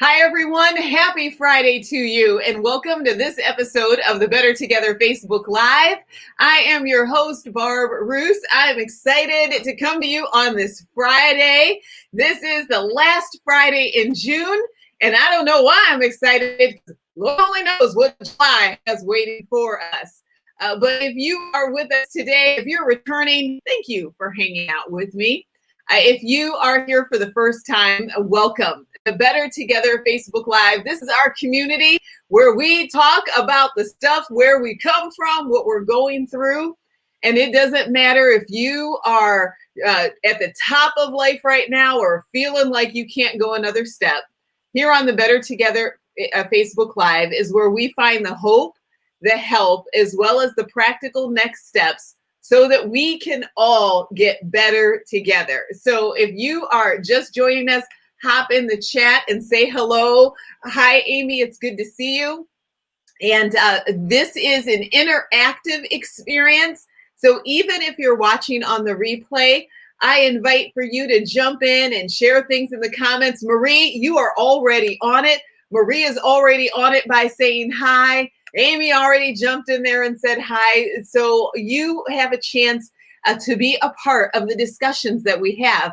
Hi, everyone. Happy Friday to you, and welcome to this episode of the Better Together Facebook Live. I am your host, Barb Roose. I'm excited to come to you on this Friday. This is the last Friday in June, and I don't know why I'm excited. Lord only knows what July has waiting for us. But if you are with us today, if you're returning, thank you for hanging out with me. If you are here for the first time, welcome. The Better Together Facebook Live. This is our community where we talk about the stuff, where we come from, what we're going through. And it doesn't matter if you are at the top of life right now or feeling like you can't go another step. Here on the Better Together Facebook Live is where we find the hope, the help, as well as the practical next steps so that we can all get better together. So if you are just joining us, hop in the chat and say hello. Hi, Amy. It's good to see you. And this is an interactive experience. So even if you're watching on the replay, I invite for you to jump in and share things in the comments. Marie, you are already on it. Marie is already on it by saying hi. Amy already jumped in there and said hi. So you have a chance to be a part of the discussions that we have.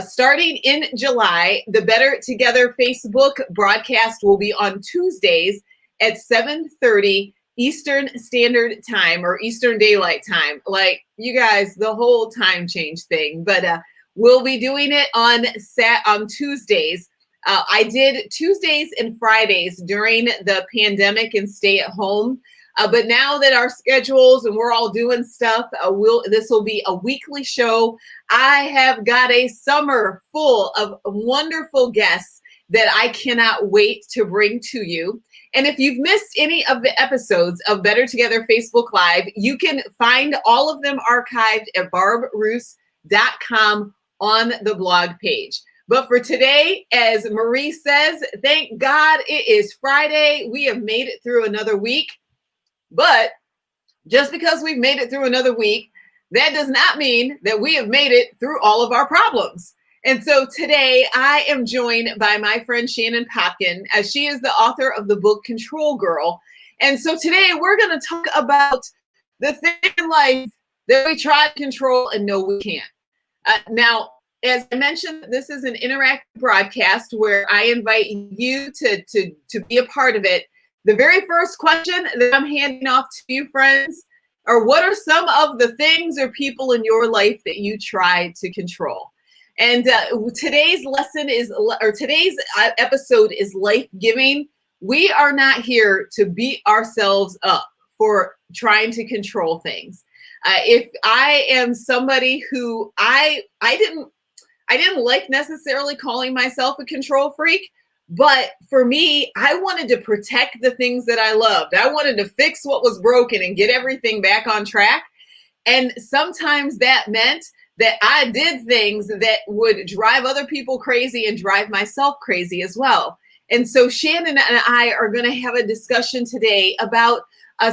Starting in July, the Better Together Facebook broadcast will be on Tuesdays at 7:30 Eastern Standard Time or Eastern Daylight Time. Like, you guys, the whole time change thing. But we'll be doing it on Tuesdays. I did Tuesdays and Fridays during the pandemic and stay at home. But now that our schedules and we're all doing stuff, this will be a weekly show. I have got a summer full of wonderful guests that I cannot wait to bring to you. And if you've missed any of the episodes of Better Together Facebook Live, you can find all of them archived at barbroose.com on the blog page. But for today, as Marie says, thank God it is Friday. We have made it through another week. But just because we've made it through another week, that does not mean that we have made it through all of our problems. And so today I am joined by my friend Shannon Popkin, as she is the author of the book Control Girl. And so today we're going to talk about the thing in life that we try to control and know we can't. Now, as I mentioned, this is an interactive broadcast where I invite you to be a part of it. The very first question that I'm handing off to you, friends, are what are some of the things or people in your life that you try to control? And today's episode is life-giving. We are not here to beat ourselves up for trying to control things. If I am somebody who I didn't like necessarily calling myself a control freak. But for me, I wanted to protect the things that I loved. I wanted to fix what was broken and get everything back on track. And sometimes that meant that I did things that would drive other people crazy and drive myself crazy as well. And so Shannon and I are going to have a discussion today about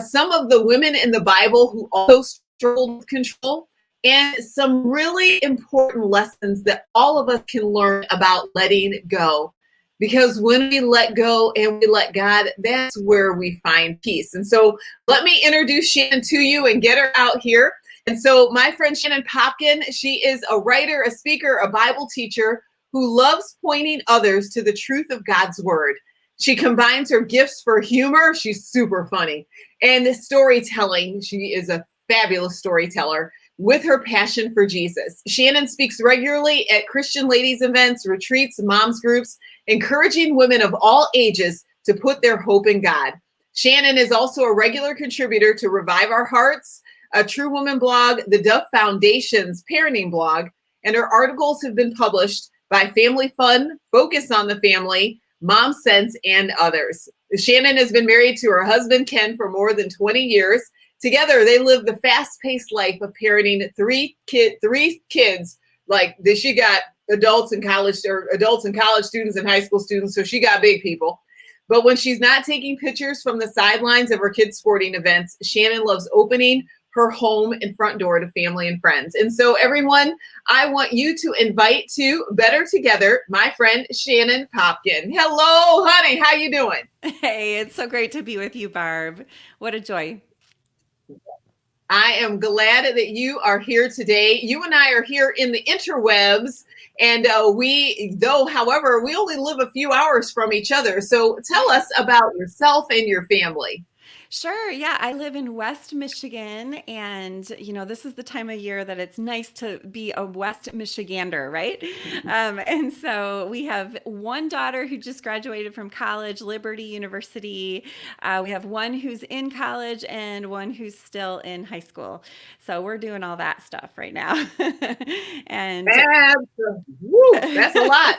some of the women in the Bible who also struggled with control, and some really important lessons that all of us can learn about letting go. Because when we let go and we let God, that's where we find peace. And so let me introduce Shannon to you and get her out here. And so my friend Shannon Popkin, she is a writer, a speaker, a Bible teacher who loves pointing others to the truth of God's word. She combines her gifts for humor, she's super funny, and storytelling. She is a fabulous storyteller with her passion for Jesus. Shannon speaks regularly at Christian ladies events, retreats, moms groups, encouraging women of all ages to put their hope in God. Shannon is also a regular contributor to Revive Our Hearts, a True Woman blog, the Duff Foundation's parenting blog, and her articles have been published by Family Fun, Focus on the Family, Mom Sense, and others. Shannon has been married to her husband, Ken, for more than 20 years. Together, they live the fast-paced life of parenting three kids. Like this, she got adults and college students and high school students, so she got big people. But when she's not taking pictures from the sidelines of her kids' sporting events, Shannon loves opening her home and front door to family and friends. And so, everyone, I want you to invite to Better Together my friend Shannon Popkin. Hello, honey. How you doing? Hey, it's so great to be with you, Barb. What a joy. I am glad that you are here today. You and I are here in the interwebs, and however, we only live a few hours from each other. So tell Right. us about yourself and your family. Sure. Yeah. I live in West Michigan, and, this is the time of year that it's nice to be a West Michigander, right? And so we have one daughter who just graduated from college, Liberty University. We have one who's in college and one who's still in high school. So we're doing all that stuff right now. And That's a lot.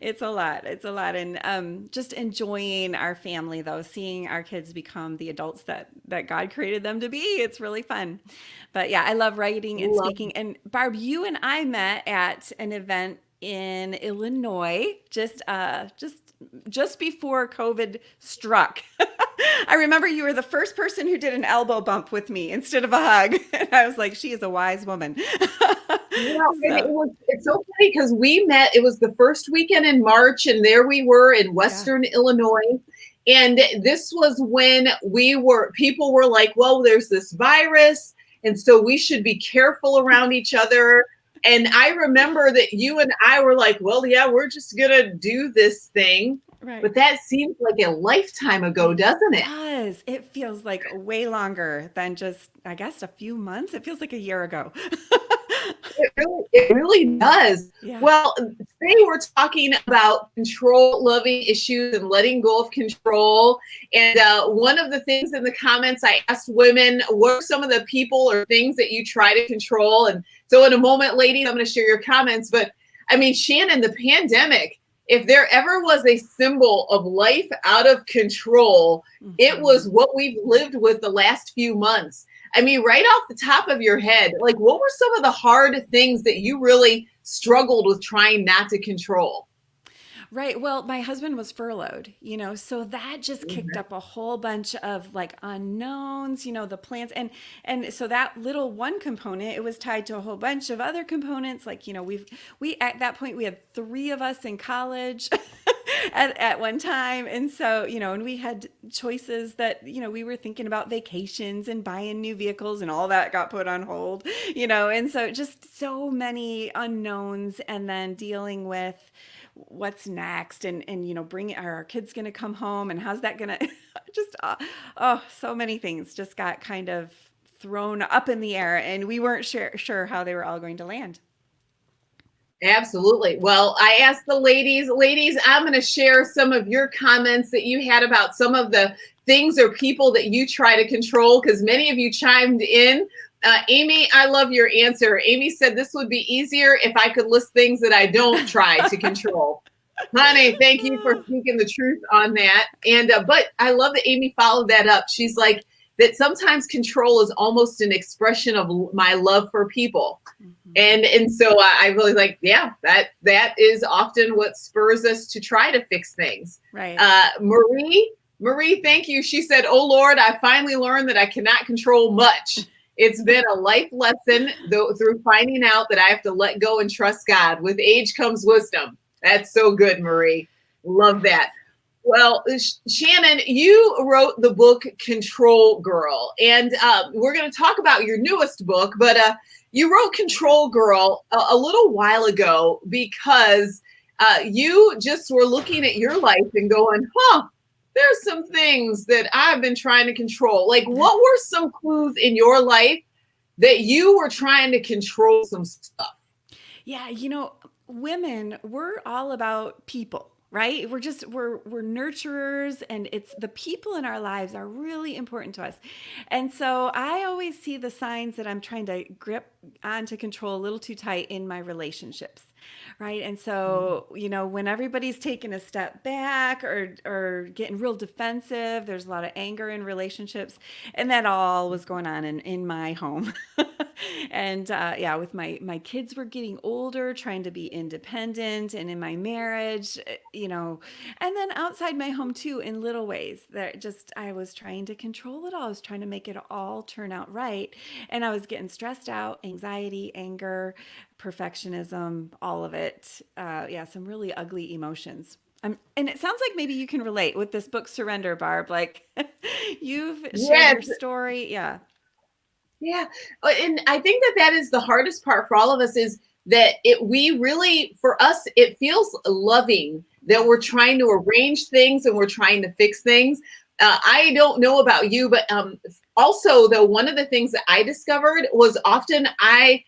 it's a lot. It's a lot. And just enjoying our family, though, seeing our kids become the adults that God created them to be. It's really fun. But yeah, I love writing and Love. speaking. And Barb, you and I met at an event in Illinois just before COVID struck. I remember you were the first person who did an elbow bump with me instead of a hug. And I was like, she is a wise woman. And So, it's so funny because we met, it was the first weekend in March, and there we were in yeah. Western Illinois. And this was when people were like, well, there's this virus, and so we should be careful around each other. And I remember that you and I were like, well, yeah, we're just gonna do this thing. Right. But that seems like a lifetime ago, It doesn't it? does. It feels like way longer than just, I guess, a few months. It feels like a year ago. It really does. Yeah. Well, today we're talking about control loving issues and letting go of control. And one of the things in the comments, I asked women, what are some of the people or things that you try to control? And so, in a moment, ladies, I'm going to share your comments. But I mean, Shannon, the pandemic, if there ever was a symbol of life out of control, it Hmm. was what we've lived with the last few months. I mean, right off the top of your head, like what were some of the hard things that you really struggled with trying not to control? Right. Well, my husband was furloughed, so that just kicked Mhm. up a whole bunch of like unknowns, the plans and so that little one component, it was tied to a whole bunch of other components. Like, we at that point we had three of us in college at one time. And so, and we had choices that, we were thinking about vacations and buying new vehicles and all that got put on hold, and so just so many unknowns and then dealing with what's next and bring are our kids going to come home and how's that going to just oh, so many things just got kind of thrown up in the air and we weren't sure how they were all going to land. Absolutely. Well, I asked the ladies, I'm going to share some of your comments that you had about some of the things or people that you try to control because many of you chimed in. Amy, I love your answer. Amy said this would be easier if I could list things that I don't try to control. Honey, thank you for speaking the truth on that. And but I love that Amy followed that up. She's like that sometimes control is almost an expression of my love for people. Mhm. And so I really like, yeah, that is often what spurs us to try to fix things. Right. Marie, thank you. She said, "Oh Lord, I finally learned that I cannot control much. It's been a life lesson though through finding out that I have to let go and trust God. With age comes wisdom." That's so good, Marie. Love Yes. that. Well, Shannon, you wrote the book Control Girl, and we're going to talk about your newest book, but you wrote Control Girl a little while ago because you just were looking at your life and going, huh, there's some things that I've been trying to control. Like, what were some clues in your life that you were trying to control some stuff? Yeah, women, we're all about people, right? We're nurturers and it's the people in our lives are really important to us. And so I always see the signs that I'm trying to grip on to control a little too tight in my relationships. Right. And so, when everybody's taking a step back or getting real defensive, there's a lot of anger in relationships. And that all was going on in my home. And yeah, with my kids were getting older, trying to be independent, and in my marriage, and then outside my home too, in little ways that just I was trying to control it all. I was trying to make it all turn out right, and I was getting stressed out, anxiety, anger, perfectionism, all of it. Yeah, some really ugly emotions. And it sounds like maybe you can relate with this book, Surrender, Barb. Like you've shared Yes. your story. Yeah. Yeah. And I think that that is the hardest part for all of us is that we really, for us, it feels loving that Yes. we're trying to arrange things and we're trying to fix things. I don't know about you, but also though, one of the things that I discovered was often I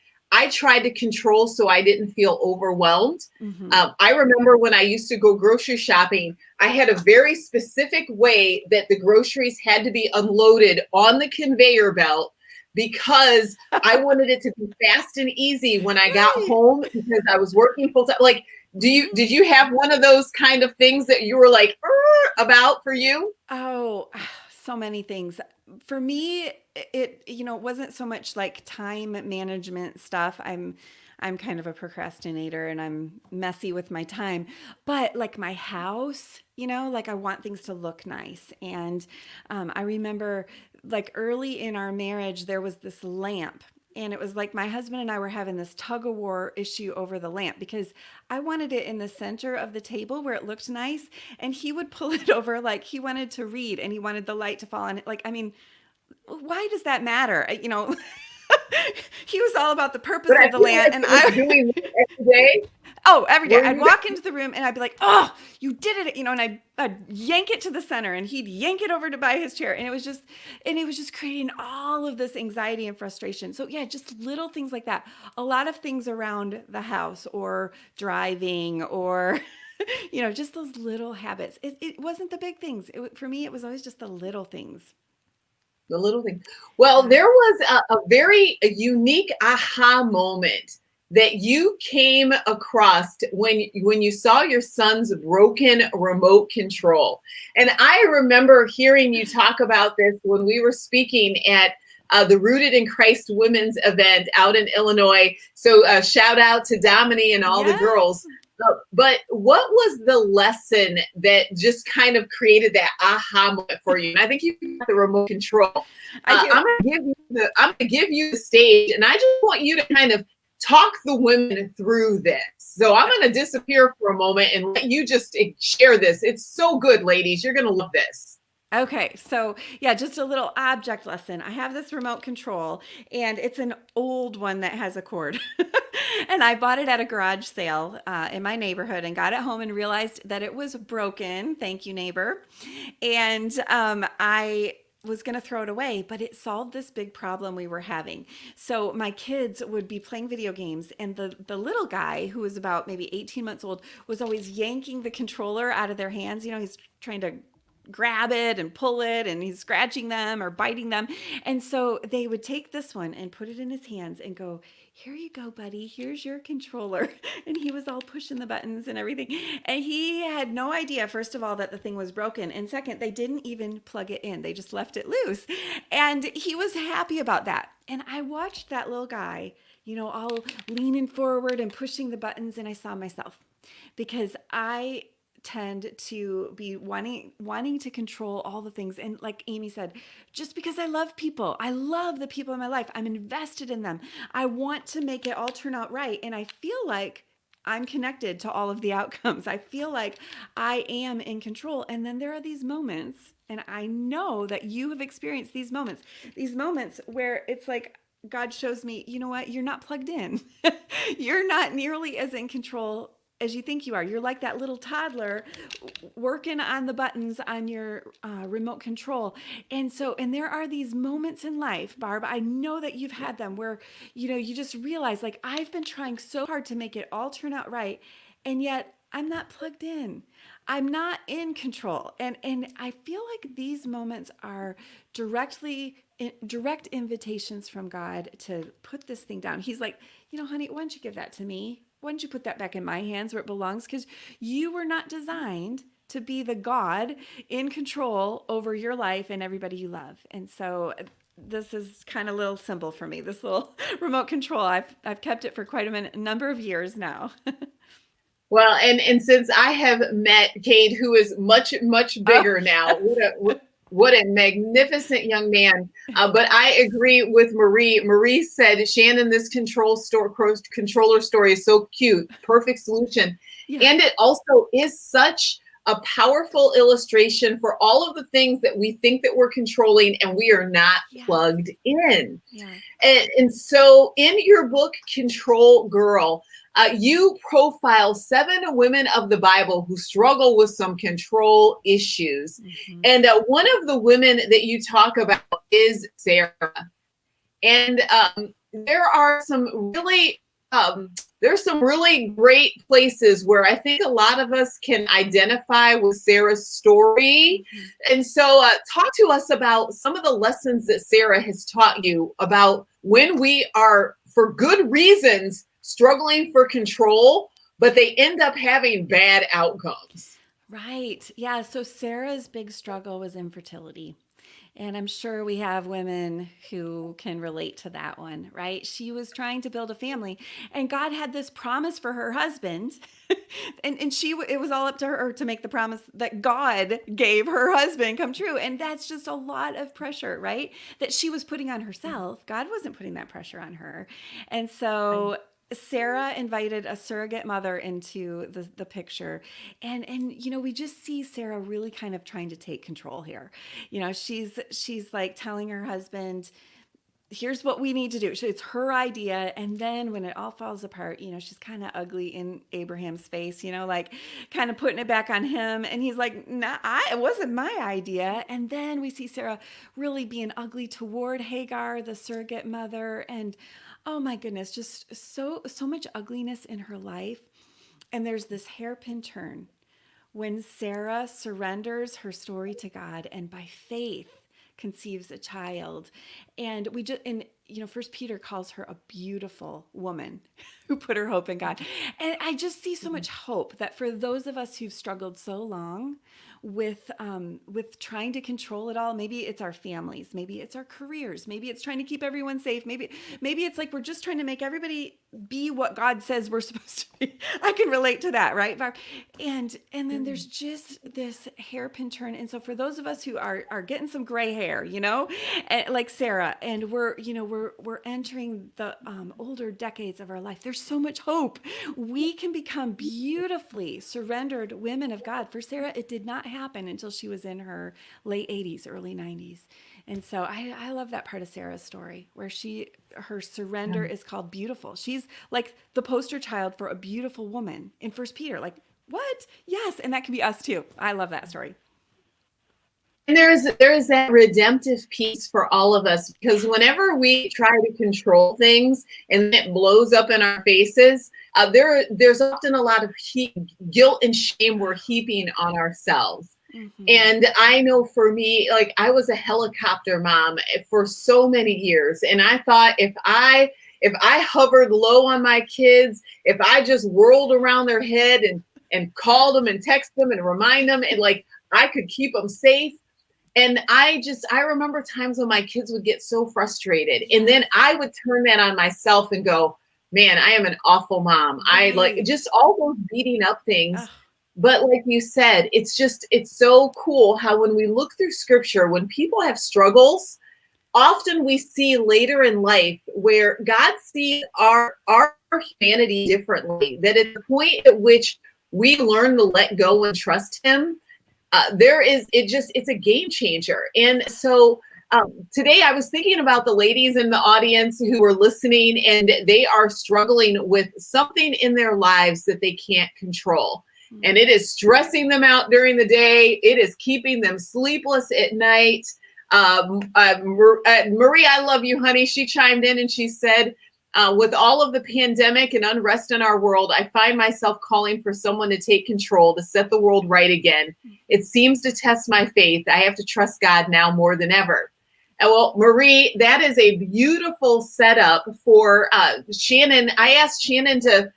tried to control so I didn't feel overwhelmed. Mm-hmm. I remember when I used to go grocery shopping, I had a very specific way that the groceries had to be unloaded on the conveyor belt because I wanted it to be fast and easy when I got Right. home because I was working full time. Like, Mm-hmm. did you have one of those kind of things that you were like about for you? Oh, so many things. For me, it wasn't so much like time management stuff. I'm kind of a procrastinator and I'm messy with my time. But like my house, like I want things to look nice. And I remember like early in our marriage, there was this lamp. And it was like my husband and I were having this tug of war issue over the lamp because I wanted it in the center of the table where it looked nice. And he would pull it over like he wanted to read and he wanted the light to fall on it. Like, I mean, why does that matter? He was all about the But purpose I of the feel lamp. like And it was I, doing that every day. oh, every day Were I'd you that? walk into the room and I'd be like, oh, you did it, and I'd yank it to the center and he'd yank it over to by his chair. And it was just creating all of this anxiety and frustration. So yeah, just little things like that. A lot of things around the house or driving or, just those little habits. It wasn't the big things. For me, it was always just the little things. The little thing. Well, Yeah. there was a very unique aha moment that you came across when you saw your son's broken remote control. And I remember hearing you talk about this when we were speaking at the Rooted in Christ Women's event out in Illinois. So shout out to Domini and all the girls. Yes. But what was the lesson that just kind of created that aha moment for you? And I think you got the remote control. I do. I'm gonna give you the stage, and I just want you to kind of talk the women through this. So I'm gonna disappear for a moment and let you just share this. It's so good, ladies. You're gonna love this. Okay, so yeah, just a little object lesson. I have this remote control, and it's an old one that has a cord. And I bought it at a garage sale in my neighborhood and got it home and realized that it was broken. Thank you, neighbor. And I was going to throw it away, but it solved this big problem we were having. So my kids would be playing video games, and the little guy, who was about maybe 18 months old, was always yanking the controller out of their hands. He's trying to grab it and pull it, and he's scratching them or biting them. And so they would take this one and put it in his hands and go, here you go, buddy, here's your controller. And he was all pushing the buttons and everything, and he had no idea, first of all, that the thing was broken, and second, they didn't even plug it in, they just left it loose. And he was happy about that. And I watched that little guy, all leaning forward and pushing the buttons, and I saw myself, because I tend to be wanting to control all the things. And like Amy said, just because I love people, I love the people in my life, I'm invested in them, I want to make it all turn out right, and I feel like I'm connected to all of the outcomes. I feel like I am in control. And then there are these moments, and I know that you have experienced these moments where it's like God shows me, you know what, you're not plugged in. You're not nearly as in control as you think you are. You're like that little toddler working on the buttons on your remote control. And there are these moments in life, Barb, I know that you've had them, where, you just realize, like, I've been trying so hard to make it all turn out right. And yet I'm not plugged in. I'm not in control. And I feel like these moments are direct invitations from God to put this thing down. He's like, honey, why don't you give that to me? Why don't you put that back in my hands where it belongs? Because you were not designed to be the God in control over your life and everybody you love. And so this is kind of a little symbol for me. This little remote control. I've kept it for quite a number of years now. Well, and since I have met Cade, who is much Oh, bigger now, what a magnificent young man. But I agree with Marie. Marie said, Shannon, this controller story is so cute, perfect solution. yeah, And it also is such a powerful illustration for all of the things that we think that we're controlling and we are not yes, plugged in. yeah, And so in your book, Control Girl, you profile 7 women of the Bible who struggle with some control issues. hmm, And one of the women that you talk about is Sarah. And there are some really there's some really great places where I think a lot of us can identify with Sarah's story. hmm. And so talk to us about some of the lessons that Sarah has taught you about when we are, for good reasons, struggling for control, but they end up having bad outcomes. Right. Yeah. So Sarah's big struggle was infertility. And I'm sure we have women who can relate to that one, right? She was trying to build a family, and God had this promise for her husband. And it was all up to her to make the promise that God gave her husband come true. And that's just a lot of pressure, right? That she was putting on herself. God wasn't putting that pressure on her. And so Sarah invited a surrogate mother into the picture. And we just see Sarah really kind of trying to take control here. She's like telling her husband, here's what we need to do. So it's her idea. And then when it all falls apart, she's kind of ugly in Abraham's face, like kind of putting it back on him. And he's like, nah, it wasn't my idea. And then we see Sarah really being ugly toward Hagar, the surrogate mother. And oh my goodness, just so much ugliness in her life. And there's this hairpin turn when Sarah surrenders her story to God and by faith conceives a child. And First Peter calls her a beautiful woman who put her hope in God. And I just see so much hope that for those of us who've struggled so long with trying to control it all, maybe it's our families, maybe it's our careers, maybe it's trying to keep everyone safe, maybe it's like we're just trying to make everybody be what God says we're supposed to be. I can relate to that, right, Barb? And then there's just this hairpin turn. And so for those of us who are getting some gray hair, like Sarah, and we're entering the older decades of our life, there's so much hope. We can become beautifully surrendered women of God. For Sarah, it did not happen until she was in her late 80s, early 90s. And so I love that part of Sarah's story where her surrender is called beautiful. She's like the poster child for a beautiful woman in First Peter. Like, what? Yes. And that can be us too. I love that story. And there is that redemptive piece for all of us, because whenever we try to control things and it blows up in our faces, there's often a lot of guilt and shame we're heaping on ourselves. Mm-hmm. And I know for me, like I was a helicopter mom for so many years, and I thought if I hovered low on my kids, if I just whirled around their head and called them and text them and remind them, and like I could keep them safe. And I remember times when my kids would get so frustrated, and Yes. then I would turn that on myself and go, man, I am an awful mom. I like Right. just all those beating up things. Oh, But like you said, it's so cool how when we look through scripture, when people have struggles, often we see later in life where God sees our humanity differently. That at the point at which we learn to let go and trust him, it's a game changer. And so today I was thinking about the ladies in the audience who were listening, and they are struggling with something in their lives that they can't control. And it is stressing them out during the day. It is keeping them sleepless at night. Marie, I love you, honey. She chimed in and she said, with all of the pandemic and unrest in our world, I find myself calling for someone to take control, to set the world right again. It seems to test my faith. I have to trust God now more than ever. And well, Marie, that is a beautiful setup for Shannon. I asked Shannon to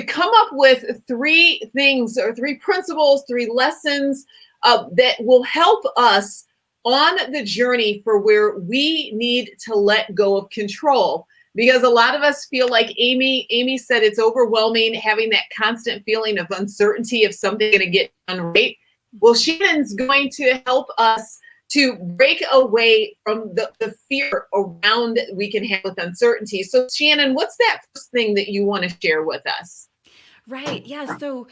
come up with 3 things or 3 principles, 3 lessons that will help us on the journey for where we need to let go of control. Because a lot of us feel like Amy said, it's overwhelming having that constant feeling of uncertainty if something's going to get done right. Well, Shannon's going to help us to break away from the fear around we can have with uncertainty. So, Shannon, what's that first thing that you want to share with us? Right. Yeah. So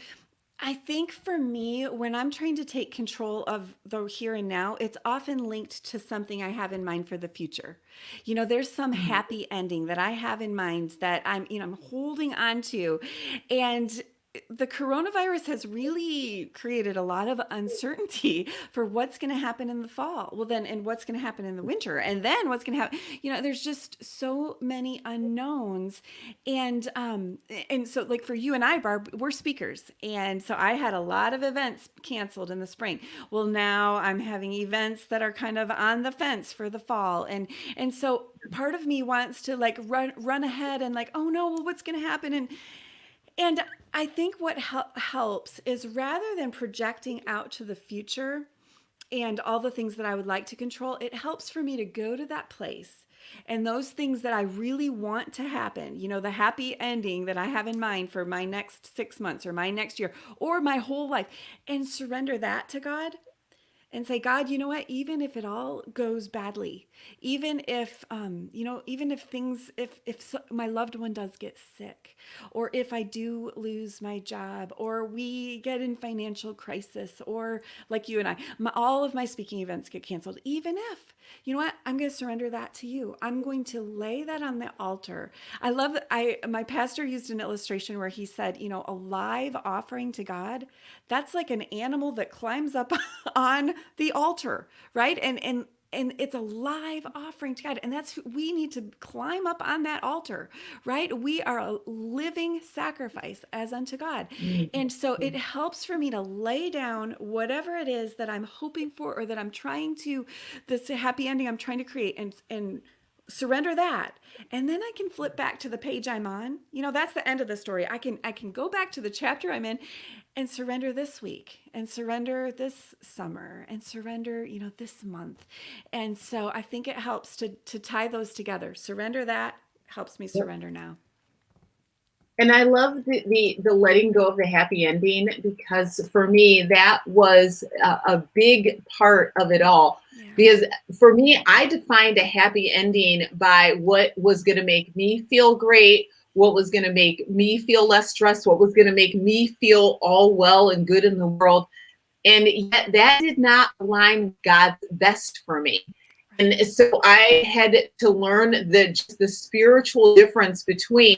I think for me, when I'm trying to take control of the here and now, it's often linked to something I have in mind for the future. There's some happy ending that I have in mind that I'm holding on to. And the coronavirus has really created a lot of uncertainty for what's going to happen in the fall. Well, then, and what's going to happen in the winter, and then what's going to happen. There's just so many unknowns, and so like for you and I, Barb, we're speakers, and so I had a lot of events canceled in the spring. Well, now I'm having events that are kind of on the fence for the fall, and so part of me wants to like run ahead and like, oh no, well, what's going to happen, and I think what helps is rather than projecting out to the future and all the things that I would like to control, it helps for me to go to that place and those things that I really want to happen, the happy ending that I have in mind for my next 6 months or my next year or my whole life, and surrender that to God and say, God, you know what? Even if it all goes badly, even if, even if things, if so, my loved one does get sick, or if I do lose my job, or we get in financial crisis, or like you and I, all of my speaking events get canceled, even if, you know what? I'm going to surrender that to you. I'm going to lay that on the altar. I love that. My pastor used an illustration where he said, a live offering to God, that's like an animal that climbs up on the altar, right? And it's a live offering to God. And we need to climb up on that altar, right? We are a living sacrifice as unto God. And so it helps for me to lay down whatever it is that I'm hoping for, or that I'm trying to, this happy ending I'm trying to create, and surrender that, and then I can flip back to the page I'm on. That's the end of the story. I can go back to the chapter I'm in and surrender this week, and surrender this summer, and surrender this month. And so I think it helps to tie those together. Surrender that helps me surrender now. And I love the letting go of the happy ending, because for me that was a big part of it all. Yeah. Because for me, I defined a happy ending by what was going to make me feel great, what was going to make me feel less stressed, what was going to make me feel all well and good in the world. And yet that did not align with God's best for me. And so I had to learn the spiritual difference between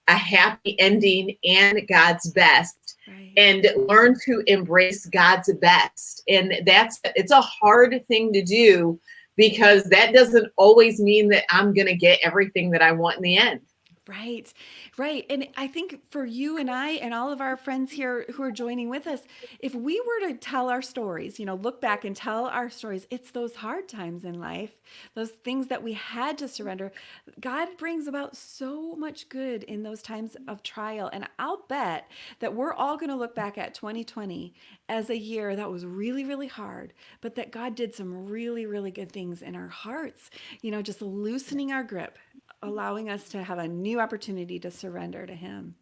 a happy ending and God's best, Right. and learn to embrace God's best. And it's a hard thing to do, because that doesn't always mean that I'm going to get everything that I want in the end. Right, right. And I think for you and I and all of our friends here who are joining with us, if we were to tell our stories, look back and tell our stories, it's those hard times in life, those things that we had to surrender. God brings about so much good in those times of trial. And I'll bet that we're all going to look back at 2020 as a year that was really, really hard, but that God did some really, really good things in our hearts, just loosening our grip, allowing us to have a new opportunity to surrender to Him.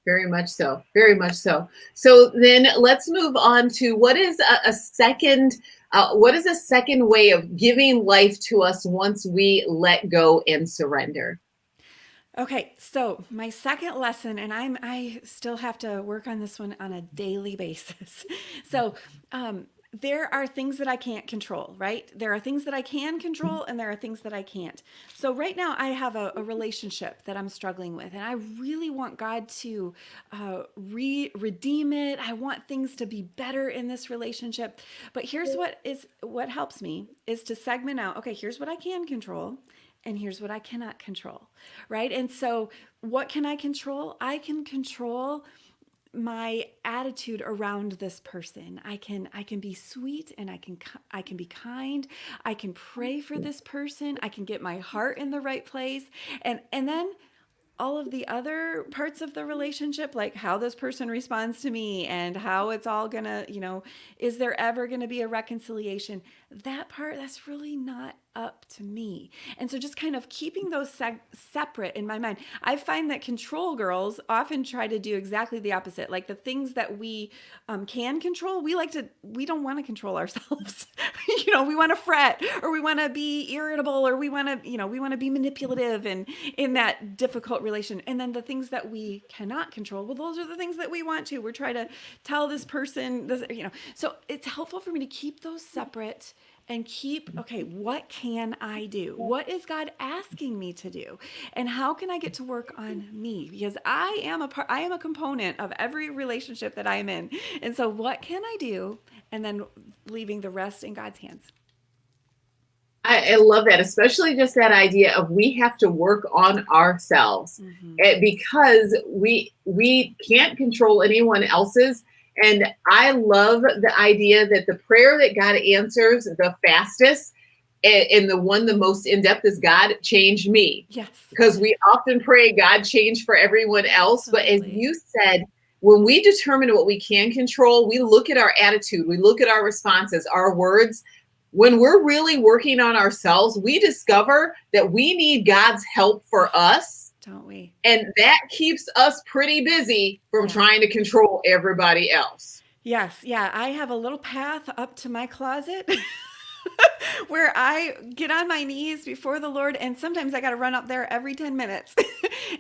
Very much so. Very much so. So then let's move on to what is a second. What is a second way of giving life to us once we let go and surrender? Okay, so my second lesson, and I still have to work on this one on a daily basis. So there are things that I can't control, right? There are things that I can control, and there are things that I can't. So right now I have a relationship that I'm struggling with, and I really want God to redeem it. I want things to be better in this relationship. But here's what helps me is to segment out. Okay, here's what I can control, and here's what I cannot control, right? And so what can I control? I can control my attitude around this person. I can be sweet, and I can be kind. I can pray for this person. I can get my heart in the right place. And then all of the other parts of the relationship, like how this person responds to me and how it's all gonna, is there ever gonna be a reconciliation? That part, that's really not up to me. And so just kind of keeping those separate in my mind. I find that control girls often try to do exactly the opposite. Like the things that we can control, we don't want to control ourselves. We want to fret, or we want to be irritable, or we want to, we want to be manipulative and in that difficult relation. And then the things that we cannot control, well, those are the things that we want to. We're trying to tell this person this, so it's helpful for me to keep those separate and okay, what can I do? What is God asking me to do? And how can I get to work on me? Because I am a component of every relationship that I am in. And so what can I do? And then leaving the rest in God's hands. I love that, especially just that idea of we have to work on ourselves, because we can't control anyone else's. And I love the idea that the prayer that God answers the fastest and the most in depth is, God, change me. Yes. Because we often pray, God, change for everyone else. Absolutely. But as you said, when we determine what we can control, we look at our attitude, we look at our responses, our words. When we're really working on ourselves, we discover that we need God's help for us. Don't we? And that keeps us pretty busy from trying to control everybody else. Yes. Yeah. I have a little path up to my closet where I get on my knees before the Lord. And sometimes I got to run up there every 10 minutes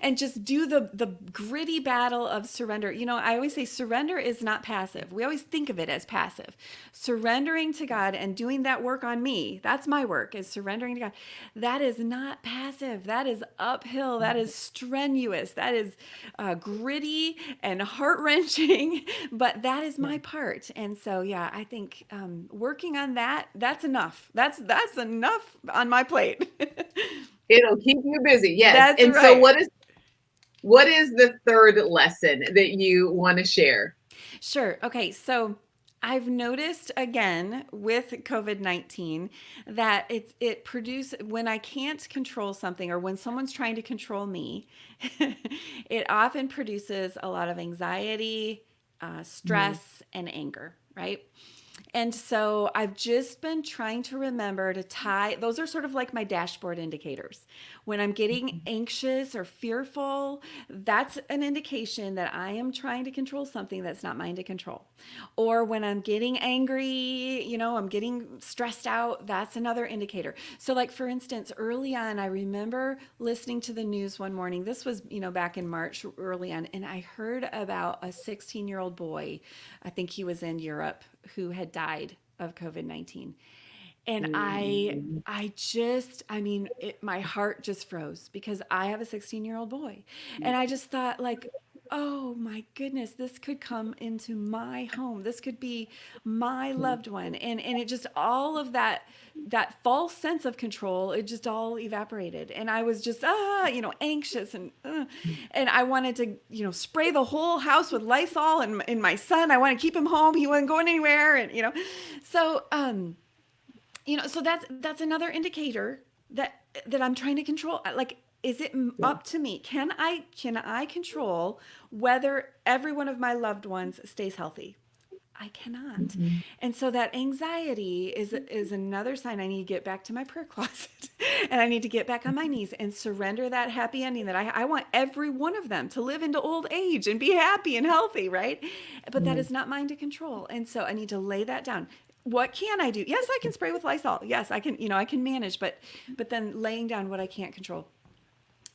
and just do the gritty battle of surrender. I always say surrender is not passive. We always think of it as passive. Surrendering to God and doing that work on me, that's my work, is surrendering to God. That is not passive. That is uphill. That is strenuous. That is gritty and heart-wrenching, but that is my part. And so, yeah, I think working on that, that's enough. That's enough on my plate. It'll keep you busy. Yes. That's and right. So what is the third lesson that you want to share? Sure. Okay. So I've noticed again with COVID-19 that it produces, when I can't control something or when someone's trying to control me, it often produces a lot of anxiety, stress, and anger, right? And so I've just been trying to remember to tie, those are sort of like my dashboard indicators. When I'm getting anxious or fearful, that's an indication that I am trying to control something that's not mine to control. Or when I'm getting angry, I'm getting stressed out, that's another indicator. So like, for instance, early on, I remember listening to the news one morning. This was, back in March, early on, and I heard about a 16-year-old boy, I think he was in Europe, who had died of COVID-19. And my heart just froze because I have a 16-year-old boy. And I just thought, like, oh my goodness, this could come into my home. This could be my loved one. And it just, all of that false sense of control, it just all evaporated. And I was just, anxious and I wanted to, spray the whole house with Lysol, and my son, I want to keep him home. He wasn't going anywhere. And, so, so that's another indicator that I'm trying to control. Like, is it up to me? Can I control whether every one of my loved ones stays healthy? I cannot. Mm-hmm. And so that anxiety is another sign I need to get back to my prayer closet and I need to get back on my knees and surrender that happy ending that I want every one of them to live into old age and be happy and healthy, right? But that is not mine to control. And so I need to lay that down. What can I do? Yes, I can spray with Lysol. Yes, I can, I can manage, but then laying down what I can't control.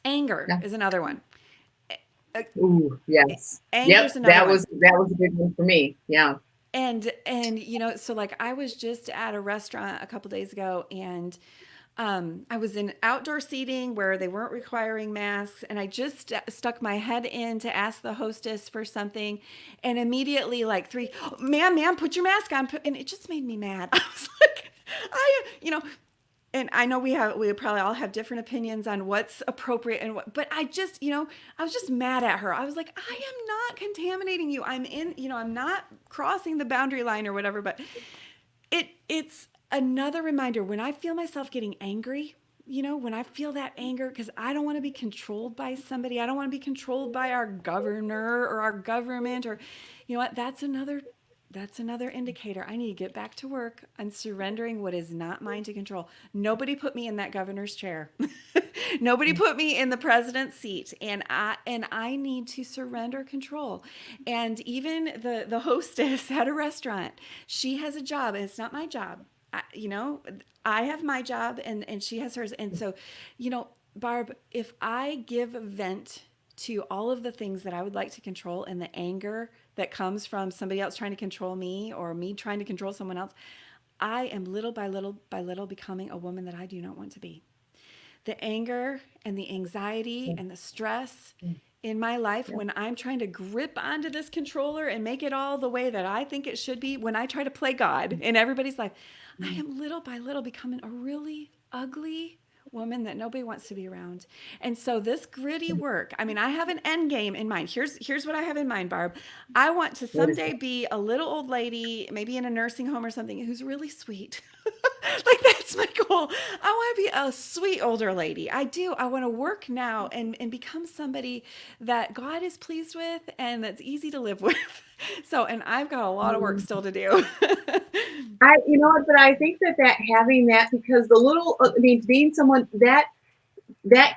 Anger is another one. Ooh, yes. Anger's that was a big one for me. Yeah. And so like I was just at a restaurant a couple days ago, and I was in outdoor seating where they weren't requiring masks, and I just stuck my head in to ask the hostess for something, and immediately like ma'am, put your mask on, and it just made me mad. I was like, and I know we probably all have different opinions on what's appropriate and what, but I just, I was just mad at her. I was like, I am not contaminating you. I'm not crossing the boundary line or whatever, but it's another reminder when I feel myself getting angry, when I feel that anger, because I don't want to be controlled by somebody, I don't want to be controlled by our governor or our government, or, you know what, that's another indicator. I need to get back to work on surrendering what is not mine to control. Nobody put me in that governor's chair. Nobody put me in the president's seat, and I need to surrender control. And even the hostess at a restaurant, she has a job, and it's not my job. I have my job, and she has hers. And so, Barb, if I give vent to all of the things that I would like to control and the anger that comes from somebody else trying to control me or me trying to control someone else, I am little by little by little becoming a woman that I do not want to be. The anger and the anxiety and the stress in my life when I'm trying to grip onto this controller and make it all the way that I think it should be, when I try to play God in everybody's life, I am little by little becoming a really ugly woman that nobody wants to be around. And so this gritty work, I mean, I have an end game in mind. Here's what I have in mind, Barb. I want to What is someday that? be a little old lady, maybe in a nursing home or something, who's really sweet. Like, that's my goal. I want to be a sweet older lady. I do. I want to work now and become somebody that God is pleased with and that's easy to live with. So, and I've got a lot of work still to do. You know what, but I think that having that, because being someone that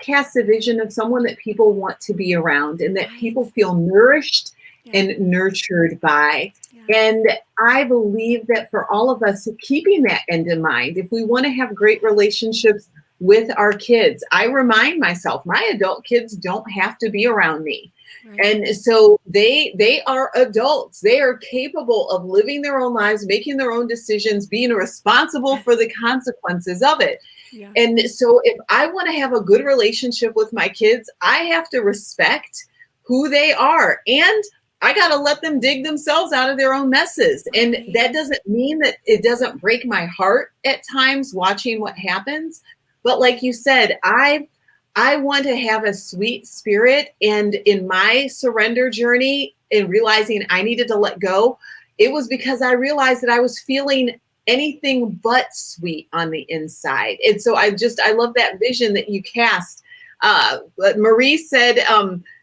casts a vision of someone that people want to be around and that people Right. feel nourished Yeah. and nurtured by. Yeah. And I believe that for all of us, keeping that end in mind, if we want to have great relationships with our kids, I remind myself, my adult kids don't have to be around me. Right. And so they are adults. They are capable of living their own lives, making their own decisions, being responsible for the consequences of it. Yeah. And so if I want to have a good relationship with my kids, I have to respect who they are. And I got to let them dig themselves out of their own messes. And Right. that doesn't mean that it doesn't break my heart at times watching what happens. But like you said, I want to have a sweet spirit. And in my surrender journey and realizing I needed to let go, it was because I realized that I was feeling anything but sweet on the inside. And so I love that vision that you cast. But Marie said,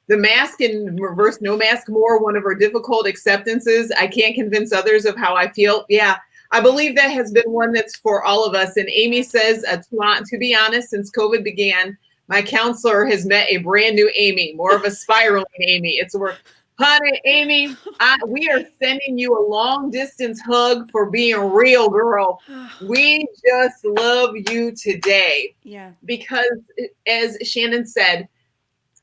the mask and reverse no mask more, one of her difficult acceptances. I can't convince others of how I feel. Yeah, I believe that has been one that's for all of us. And Amy says, Absolutely. to be honest, since COVID began, my counselor has met a brand new Amy, more of a spiraling Amy. It's where, honey, Amy, we are sending you a long distance hug for being real, girl. We just love you today Yeah. because, as Shannon said,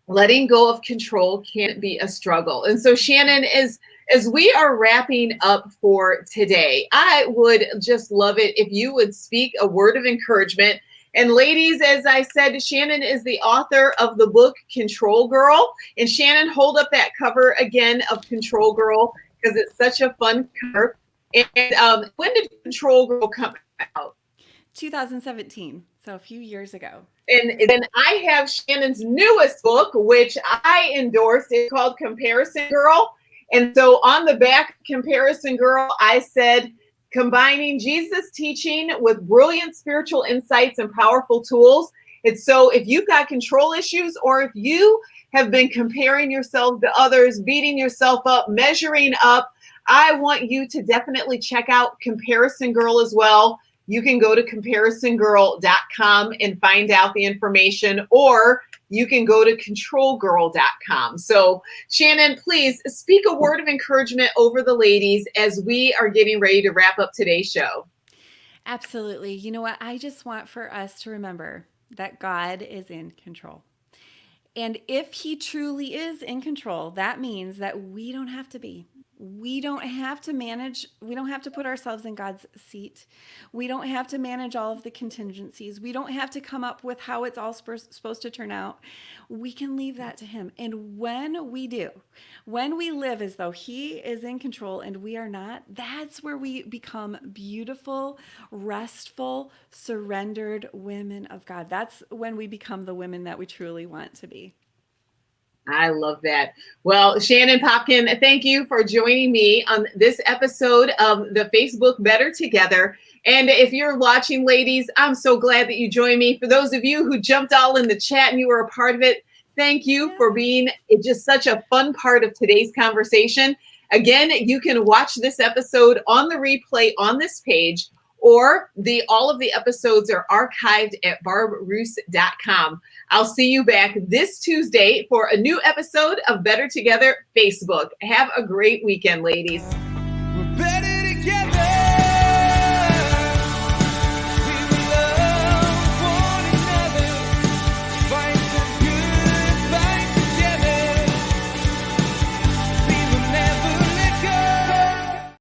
letting go of control can be a struggle. And so, Shannon, as we are wrapping up for today, I would just love it if you would speak a word of encouragement. And ladies, as I said, Shannon is the author of the book Control Girl. And Shannon, hold up that cover again of Control Girl because it's such a fun cover. And when did Control Girl come out? 2017. So a few years ago. And then I have Shannon's newest book, which I endorsed. It's called Comparison Girl. And so on the back, Comparison Girl, I said, combining Jesus' teaching with brilliant spiritual insights and powerful tools. And so if you've got control issues, or if you have been comparing yourself to others, beating yourself up, measuring up, I want you to definitely check out Comparison Girl as well. You can go to comparisongirl.com and find out the information, or you can go to controlgirl.com. So, Shannon, please speak a word of encouragement over the ladies as we are getting ready to wrap up today's show. Absolutely. You know what? I just want for us to remember that God is in control. And if he truly is in control, that means that we don't have to be. We don't have to manage, we don't have to put ourselves in God's seat. We don't have to manage all of the contingencies. We don't have to come up with how it's all supposed to turn out. We can leave that to him. And when we do, when we live as though he is in control and we are not, that's where we become beautiful, restful, surrendered women of God. That's when we become the women that we truly want to be. I love that. Well, Shannon Popkin, thank you for joining me on this episode of the Facebook Better Together. And if you're watching, ladies, I'm so glad that you joined me. For those of you who jumped all in the chat and you were a part of it, thank you for being just such a fun part of today's conversation. Again, you can watch this episode on the replay on this page, or all of the episodes are archived at barbroose.com. I'll see you back this Tuesday for a new episode of Better Together Facebook. Have a great weekend, ladies.